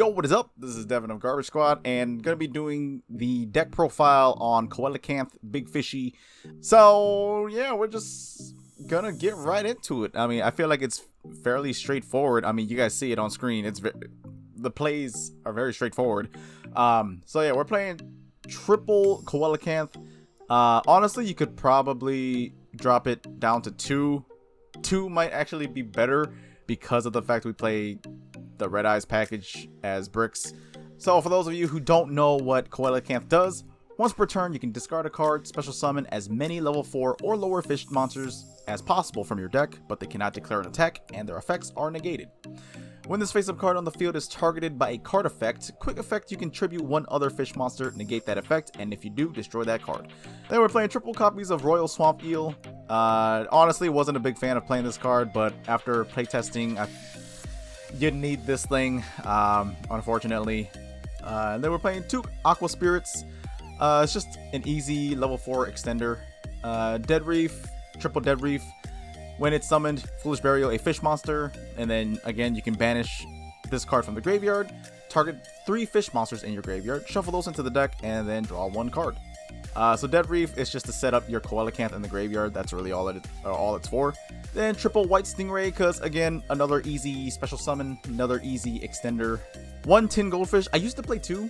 Yo, what is up? This is Devin of GarbageSquad, and gonna be doing the deck profile on Coelacanth, Big Fishy. So yeah, we're just gonna get right into it. I mean, I feel like it's fairly straightforward. I mean, you guys see it on screen. The plays are very straightforward. So yeah, we're playing triple Coelacanth. Honestly, you could probably drop it down to two. Two might actually be better because of the fact we play the Red Eyes package as bricks. So for those of you who don't know what Coelacanth does, once per turn you can discard a card, special summon as many level 4 or lower fish monsters as possible from your deck, but they cannot declare an attack and their effects are negated. When this face-up card on the field is targeted by a card effect, quick effect, you can tribute one other fish monster, negate that effect, and if you do, destroy that card. Then we're playing triple copies of Royal Swamp Eel. Honestly, wasn't a big fan of playing this card, but after playtesting, you need this thing, unfortunately. And then we're playing two Aqua Spirits. It's just an easy level 4 extender. Dead Reef, triple Dead Reef. When it's summoned, Foolish Burial, a fish monster, and then again you can banish this card from the graveyard, target 3 fish monsters in your graveyard, shuffle those into the deck, and then draw 1 card. So Dead Reef is just to set up your Coelacanth in the graveyard. That's really all it's for. Then triple White Stingray, because again, another easy special summon, another easy extender. 1 Tin Goldfish. I used to play 2,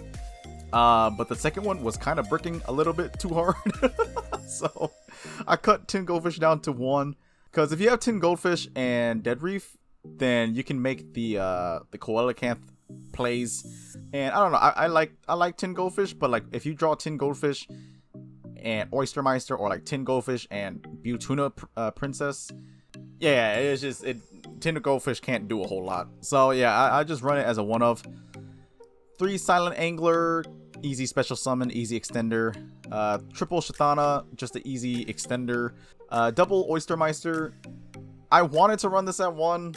but the second one was kind of bricking a little bit too hard. So I cut Tin Goldfish down to 1. Because if you have Tin Goldfish and Dead Reef, then you can make the Coelacanth plays. And I don't know, I like Tin Goldfish, but like if you draw Tin Goldfish and Oystermeister, or like Tin Goldfish and Tuna Princess, yeah, it's just Tin Goldfish can't do a whole lot. So yeah, I just run it as a one of. 3 Silent Angler, easy special summon, easy extender. Triple Shatana, just an easy extender. Double Oystermeister. I wanted to run this at 1,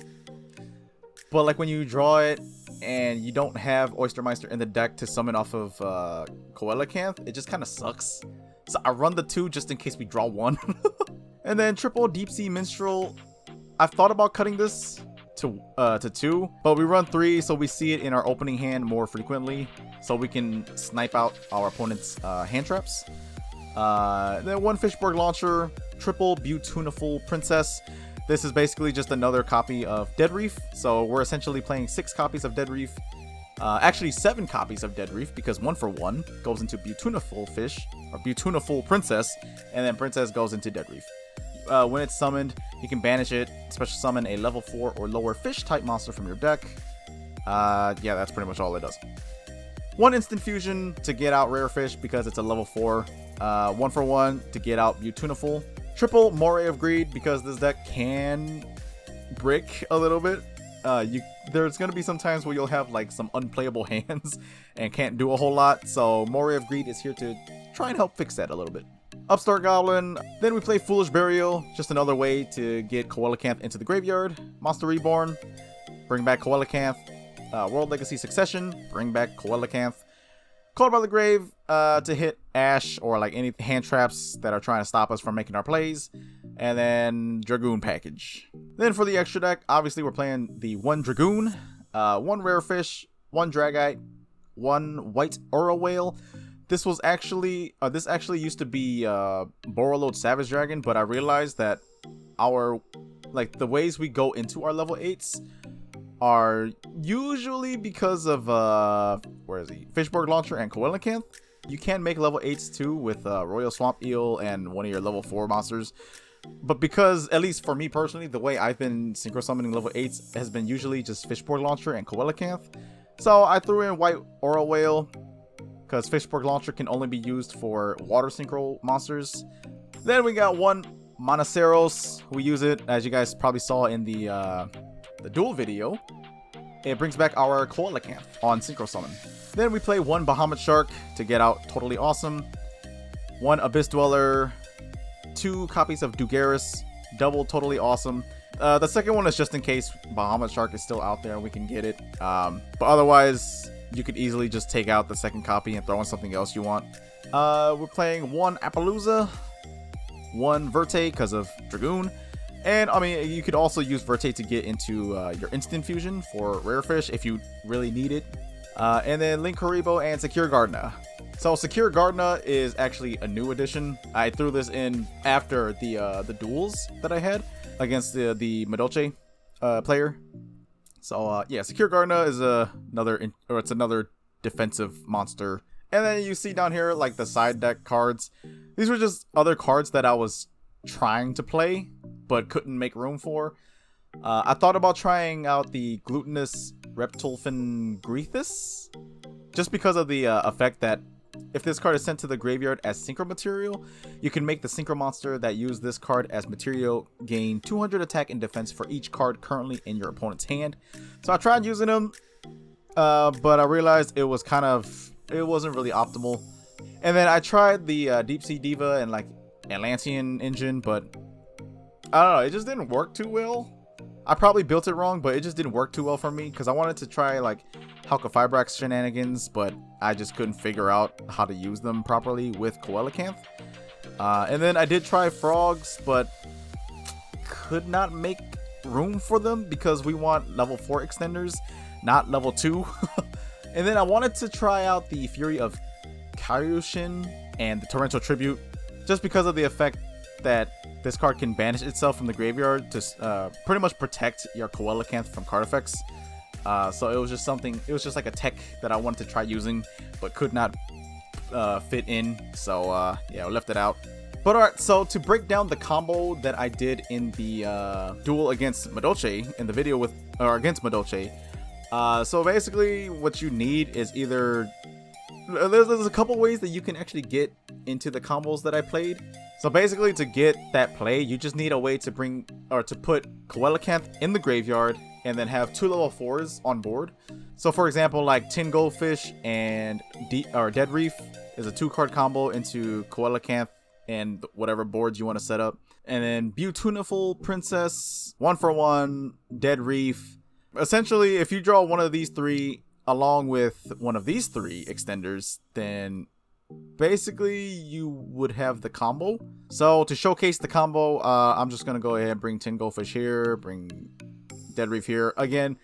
but like when you draw it and you don't have Oystermeister in the deck to summon off of Coelacanth, it just kind of sucks. So I run the 2 just in case we draw 1. And then triple Deep Sea Minstrel. I've thought about cutting this to 2, but we run 3, so we see it in our opening hand more frequently, so we can snipe out our opponent's hand traps. Then 1 Fishborg Launcher, triple Beautiful Princess. This is basically just another copy of Dead Reef, so we're essentially playing 6 copies of Dead Reef. Actually 7 copies of Dead Reef, because 1 for 1 goes into Beautiful Fish, or Beautiful Princess, and then Princess goes into Dead Reef. When it's summoned, you can banish it, special summon a level 4 or lower fish type monster from your deck. Yeah, that's pretty much all it does. 1 Instant Fusion to get out Rare Fish because it's a level 4. 1 for 1 to get out Beautiful. Triple Moray of Greed because this deck can brick a little bit. There's going to be some times where you'll have like some unplayable hands and can't do a whole lot. So Moray of Greed is here to try and help fix that a little bit. Upstart Goblin. Then we play Foolish Burial, just another way to get Coelacanth into the graveyard. Monster Reborn, bring back Coelacanth. World Legacy Succession, bring back Coelacanth. Called by the Grave to hit Ash or like any hand traps that are trying to stop us from making our plays. And then Dragoon package. Then for the extra deck, obviously we're playing the 1 Dragoon, 1 Rare Fish, 1 Dragite, 1 White Ura Whale. This actually used to be Borreload Savage Dragon, but I realized that the ways we go into our level 8s are usually because of Fishborg Launcher and Coelacanth. You can make level 8s too with Royal Swamp Eel and one of your level 4 monsters. But because, at least for me personally, the way I've been synchro summoning level 8s has been usually just Fishborg Launcher and Coelacanth. So I threw in White Ura Whale, because Fishborg Launcher can only be used for water synchro monsters. Then we got 1 Monoceros. We use it, as you guys probably saw in the duel video. It brings back our Coelacanth on synchro summon. Then we play 1 Bahamut Shark to get out Totally Awesome. 1 Abyss Dweller. 2 copies of Dugaris, double Totally Awesome. The second one is just in case Bahamut Shark is still out there and we can get it. But otherwise, you could easily just take out the second copy and throw in something else you want. We're playing 1 Appaloosa, 1 Verte because of Dragoon, And I mean, you could also use Verte to get into your instant fusion for rare fish if you really need it. And then Link Haribo and Secure Gardena. So Secure Gardena is actually a new addition. I threw this in after the duels that I had against the Madolche player. So yeah, Secure Gardena is another defensive monster. And then you see down here like the side deck cards. These were just other cards that I was trying to play but couldn't make room for. I thought about trying out the Glutinous Reptulfin Grethus, just because of the effect that if this card is sent to the graveyard as synchro material, you can make the synchro monster that use this card as material gain 200 attack and defense for each card currently in your opponent's hand. So I tried using them, but I realized it wasn't really optimal. And then I tried the Deep Sea Diva and like Atlantean engine, but I don't know, it just didn't work too well. I probably built it wrong, but it just didn't work too well for me because I wanted to try like Halka Fibrax shenanigans, but I just couldn't figure out how to use them properly with Coelacanth. And then I did try frogs, but could not make room for them because we want level 4 extenders, not level 2. And then I wanted to try out the Fury of Kaioshin and the Torrential Tribute, just because of the effect that this card can banish itself from the graveyard to pretty much protect your Coelacanth from card effects. So it was just like a tech that I wanted to try using, but could not fit in. So yeah, I left it out. But alright, so to break down the combo that I did in the duel against Madolche, in the video against Madolche. So basically what you need is either, there's a couple ways that you can actually get into the combos that I played. So basically to get that play, you just need a way to put Coelacanth in the graveyard and then have 2 level 4s on board. So for example, like Tin Goldfish and Dead Reef is a 2-card combo into Coelacanth and whatever boards you want to set up. And then Beautiful Princess, 1-for-1, Dead Reef. Essentially, if you draw one of these 3 along with one of these 3 extenders, then basically you would have the combo. So to showcase the combo, I'm just gonna go ahead and bring Tin Goldfish here, bring Dead Reef here. Again,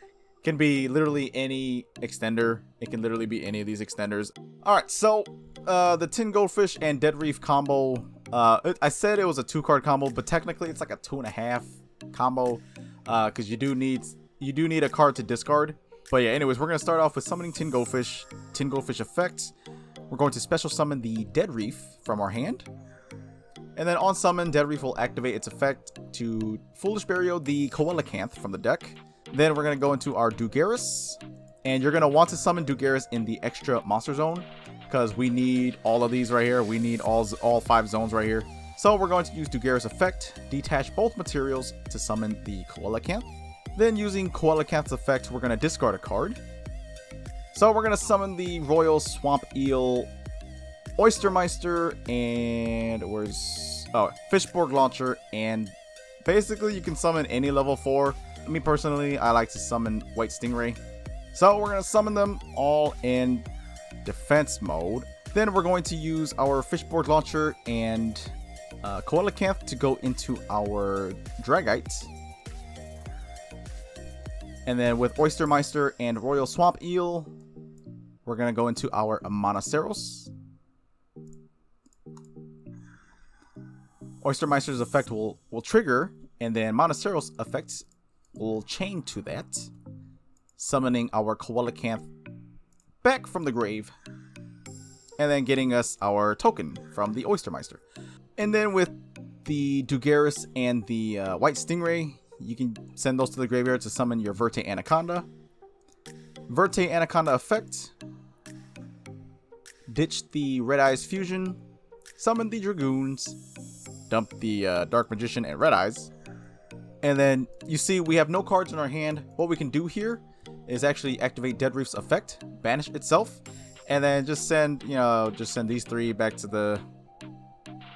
can be literally any extender. It can literally be any of these extenders. Alright, so the Tin Goldfish and Dead Reef combo, I said it was a 2-card combo, but technically it's like a 2.5 combo, because you do need a card to discard. But yeah, anyways, we're gonna start off with summoning Tin Goldfish effect. We're going to special summon the Dead Reef from our hand. And then on summon, Dead Reef will activate its effect to Foolish Burial the Coelacanth from the deck. Then we're going to go into our Dugaris. And you're going to want to summon Dugaris in the extra monster zone, because we need all of these right here. We need all 5 zones right here. So we're going to use Dugaris effect, detach both materials to summon the Coelacanth. Then using Coelacanth's effect, we're going to discard a card. So we're going to summon the Royal Swamp Eel, Oystermeister, and Fishborg Launcher. And basically you can summon any level 4. Me personally, I like to summon White Stingray. So we're going to summon them all in defense mode. Then we're going to use our Fishborg Launcher and Coelacanth to go into our Dragite. And then with Oystermeister and Royal Swamp Eel, we're going to go into our Monoceros. Oystermeister's effect will trigger, and then Monoceros' effect will chain to that, summoning our Coelacanth back from the grave, and then getting us our token from the Oystermeister. And then with the Dugaris and the White Stingray, you can send those to the graveyard to summon your Verte Anaconda. Verte Anaconda effect, ditch the Red Eyes Fusion, summon the Dragoons, dump the Dark Magician and Red Eyes. And then you see we have no cards in our hand. What we can do here is actually activate Dead Reef's effect, banish itself, and then just send these 3 back to the...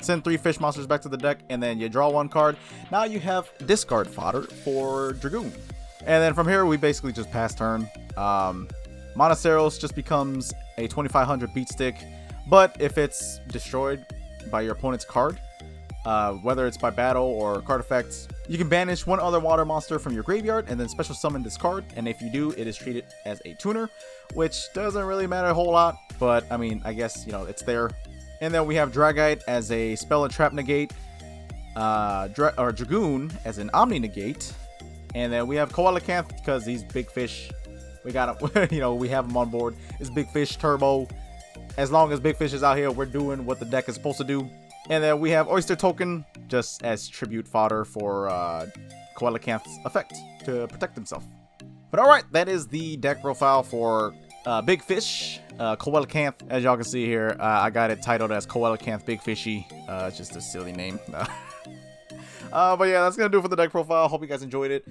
Send 3 fish monsters back to the deck, and then you draw 1 card. Now you have discard fodder for Dragoon. And then from here, we basically just pass turn. Monoceros just becomes a 2500 beat stick, but if it's destroyed by your opponent's card, whether it's by battle or card effects, You can banish one other water monster from your graveyard and then special summon this card, and if you do, it is treated as a tuner, which doesn't really matter a whole lot, but I mean, I guess, you know, it's there. And then we have Dragite as a spell and trap negate, Dragoon as an Omni negate, and then we have Coelacanth because he's big fish. We got him, you know, we have him on board. It's Big Fish Turbo. As long as Big Fish is out here, we're doing what the deck is supposed to do. And then we have Oyster Token just as tribute fodder for Coelacanth's effect to protect himself. But alright, that is the deck profile for Big Fish, Coelacanth. As y'all can see here, I got it titled as Coelacanth Big Fishy. It's just a silly name. But yeah, that's going to do it for the deck profile. Hope you guys enjoyed it.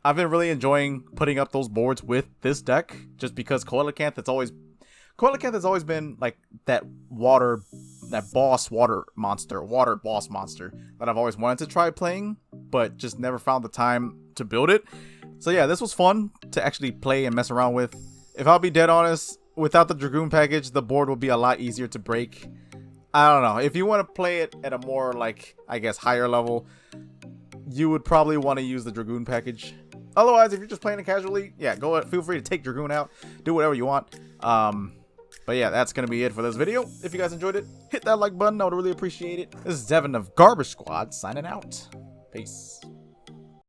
I've been really enjoying putting up those boards with this deck, just because Coelacanth has always been like that water boss monster that I've always wanted to try playing, but just never found the time to build it. So yeah, this was fun to actually play and mess around with. If I'll be dead honest, without the Dragoon package, the board would be a lot easier to break. I don't know. If you want to play it at a more, like, I guess, higher level, you would probably want to use the Dragoon package. Otherwise, if you're just playing it casually, yeah, go ahead, feel free to take Dragoon out, do whatever you want. But yeah, that's gonna be it for this video. If you guys enjoyed it, hit that like button. I would really appreciate it. This is Devin of GarbageSquad signing out. Peace.